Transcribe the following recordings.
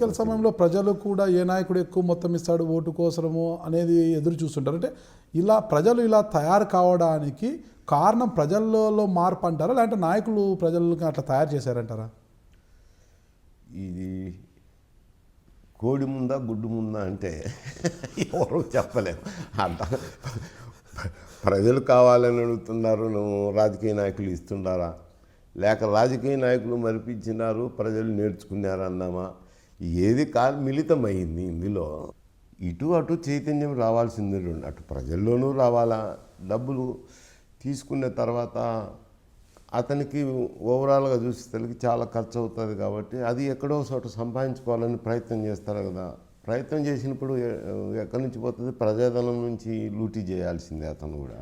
ఎన్నికల సమయంలో ప్రజలు కూడా ఏ నాయకుడు ఎక్కువ మొత్తం ఇస్తాడు ఓటు కోసము అనేది ఎదురు చూస్తుంటారు. అంటే ఇలా ప్రజలు ఇలా తయారు కావడానికి కారణం ప్రజల్లో మార్పు అంటారా, లేదంటే నాయకులు ప్రజలకు అట్లా తయారు చేశారంటారా? ఇది కోడి ముందా గుడ్డు ముందా అంటే ఎవరు చెప్పలేము. అంత ప్రజలు కావాలని అడుగుతున్నారు, రాజకీయ నాయకులు ఇస్తున్నారా, లేక రాజకీయ నాయకులు మరిపించినారు ప్రజలు నేర్చుకున్నారు అన్నామా, ఏది మిళితమైంది ఇందులో. ఇటు అటు చైతన్యం రావాల్సింది, అటు ప్రజల్లోనూ రావాలా. డబ్బులు తీసుకున్న తర్వాత అతనికి ఓవరాల్గా చూసేసరికి చాలా ఖర్చు అవుతుంది కాబట్టి అది ఎక్కడో చోట సంపాదించుకోవాలని ప్రయత్నం చేస్తారు కదా. ప్రయత్నం చేసినప్పుడు ఎక్కడి నుంచి పోతుంది, ప్రజాధనం నుంచి లూటీ చేయాల్సిందే అతను కూడా.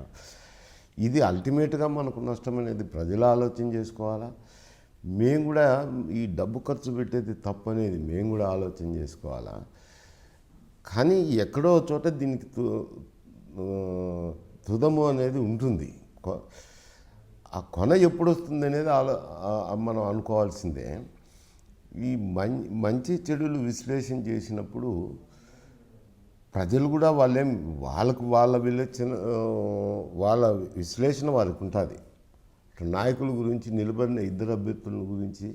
ఇది అల్టిమేట్గా మనకు నష్టం అనేది ప్రజలు ఆలోచన చేసుకోవాలా. మేము కూడా ఈ డబ్బు ఖర్చు పెట్టేది తప్పు అనేది మేము కూడా ఆలోచన చేసుకోవాలా. కానీ ఎక్కడో చోట దీనికి తుదము అనేది ఉంటుంది. ఆ కొన ఎప్పుడు వస్తుంది అనేది మనం అనుకోవాల్సిందే. ఈ మంచి చెడులు విశ్లేషణ చేసినప్పుడు ప్రజలు కూడా వాళ్ళ విశ్లేషణ వారికి ఉంటుంది. నాయకుల గురించి, నిలబడిన ఇద్దరు అభ్యర్థుల గురించి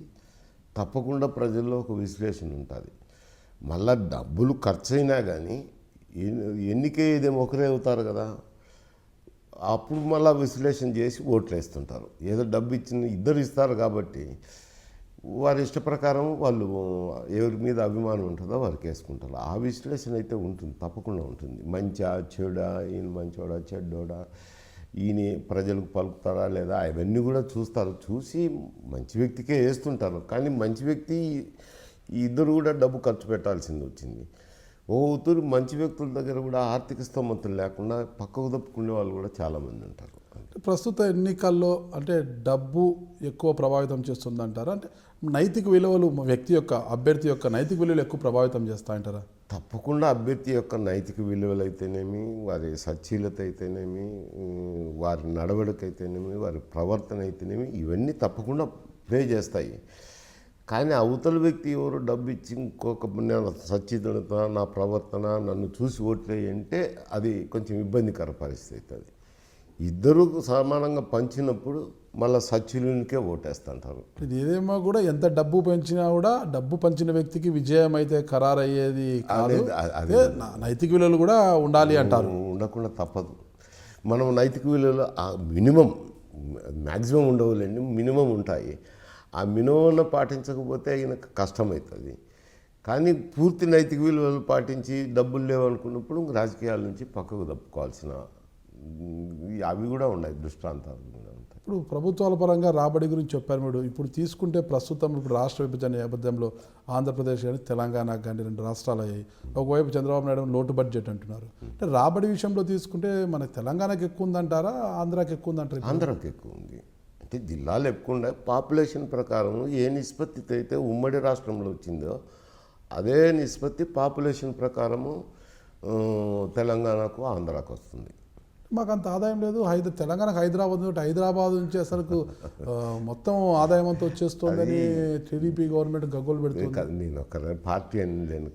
తప్పకుండా ప్రజల్లో ఒక విశ్లేషణ ఉంటుంది. మళ్ళా డబ్బులు ఖర్చు అయినా కానీ ఎన్నికే ఇదేమో ఒకరే అవుతారు కదా, అప్పుడు మళ్ళీ విశ్లేషణ చేసి ఓట్లు వేస్తుంటారు. ఏదో డబ్బు ఇచ్చిన ఇద్దరు ఇస్తారు కాబట్టి వారి ఇష్ట ప్రకారం వాళ్ళు ఎవరి మీద అభిమానం ఉంటుందో వారికి వేసుకుంటారు. ఆ విశ్లేషణ అయితే ఉంటుంది, తప్పకుండా ఉంటుంది. మంచా చెడా, ఈయన మంచోడా చెడ్డోడా, ఈయన ప్రజలకు పలుకుతారా లేదా, అవన్నీ కూడా చూస్తారు. చూసి మంచి వ్యక్తికే వేస్తుంటారు. కానీ మంచి వ్యక్తి ఇద్దరు కూడా డబ్బు ఖర్చు పెట్టాల్సింది వచ్చింది. ఒత్తురు మంచి వ్యక్తుల దగ్గర కూడా ఆర్థిక స్తోమతలు లేకుండా పక్కకు తప్పుకునే వాళ్ళు కూడా చాలామంది ఉంటారు. ప్రస్తుత ఎన్నికల్లో అంటే డబ్బు ఎక్కువ ప్రభావితం చేస్తుందంటారా, అంటే నైతిక విలువలు అభ్యర్థి యొక్క నైతిక విలువలు ఎక్కువ ప్రభావితం చేస్తాయంటారా? తప్పకుండా అభ్యర్థి యొక్క నైతిక విలువలు అయితేనేమి, వారి సచ్చీలత అయితేనేమి, వారి నడవడిక అయితేనేమి, వారి ప్రవర్తన అయితేనేమి, ఇవన్నీ తప్పకుండా ప్లే చేస్తాయి. కానీ అవతల వ్యక్తి ఎవరు డబ్బు ఇచ్చి ఇంకొక సచ్చిదత, నా ప్రవర్తన, నన్ను చూసి ఓట్లేయంటే అది కొంచెం ఇబ్బందికర పరిస్థితి అవుతుంది. ఇద్దరు సమానంగా పంచినప్పుడు మళ్ళీ సచ్యులకే ఓటేస్తుంటారు. ఇది ఏదేమో కూడా ఎంత డబ్బు పెంచినా కూడా డబ్బు పంచిన వ్యక్తికి విజయం అయితే ఖరారయ్యేది కాదు. అదే నైతిక విలువలు కూడా ఉండాలి అంటారు. ఉండకుండా తప్పదు. మనం నైతిక విలువలు మినిమం, మ్యాక్సిమం ఉండవులేండి, మినిమం ఉంటాయి. ఆ మినిమం పాటించకపోతే ఆయనకు కష్టమవుతుంది. కానీ పూర్తి నైతిక విలువలు పాటించి డబ్బులు లేవనుకున్నప్పుడు రాజకీయాల నుంచి పక్కకు తప్పుకోవాల్సిన అవి కూడా ఉన్నాయి, దృష్టాంతాలు కూడా ఉంటాయి. ఇప్పుడు ప్రభుత్వాల పరంగా రాబడి గురించి చెప్పారు మీరు. ఇప్పుడు తీసుకుంటే ప్రస్తుతం ఇప్పుడు రాష్ట్ర విభజన నేపథ్యంలో ఆంధ్రప్రదేశ్ కానీ తెలంగాణకు కానీ 2 రాష్ట్రాలు అయ్యాయి. ఒకవైపు చంద్రబాబు నాయుడు లోటు బడ్జెట్ అంటున్నారు. అంటే రాబడి విషయంలో తీసుకుంటే మనకి తెలంగాణకి ఎక్కువ ఉందంటారా, ఆంధ్రాకి ఎక్కువ ఉందంటారా? ఆంధ్రాకి ఎక్కువ ఉంది. అంటే జిల్లాలు ఎక్కువ ఉండే పాపులేషన్ ప్రకారం ఏ నిష్పత్తితో అయితే ఉమ్మడి రాష్ట్రంలో వచ్చిందో అదే నిష్పత్తి పాపులేషన్ ప్రకారము తెలంగాణకు ఆంధ్రాకు వస్తుంది. మాకు అంత ఆదాయం లేదు. తెలంగాణకు హైదరాబాద్ నుంచి అసలు మొత్తం ఆదాయం అంతా వచ్చేస్తుందని టీడీపీ గవర్నమెంట్ గగ్గోలు పెడుతుంది. నేను ఒక పార్టీ అని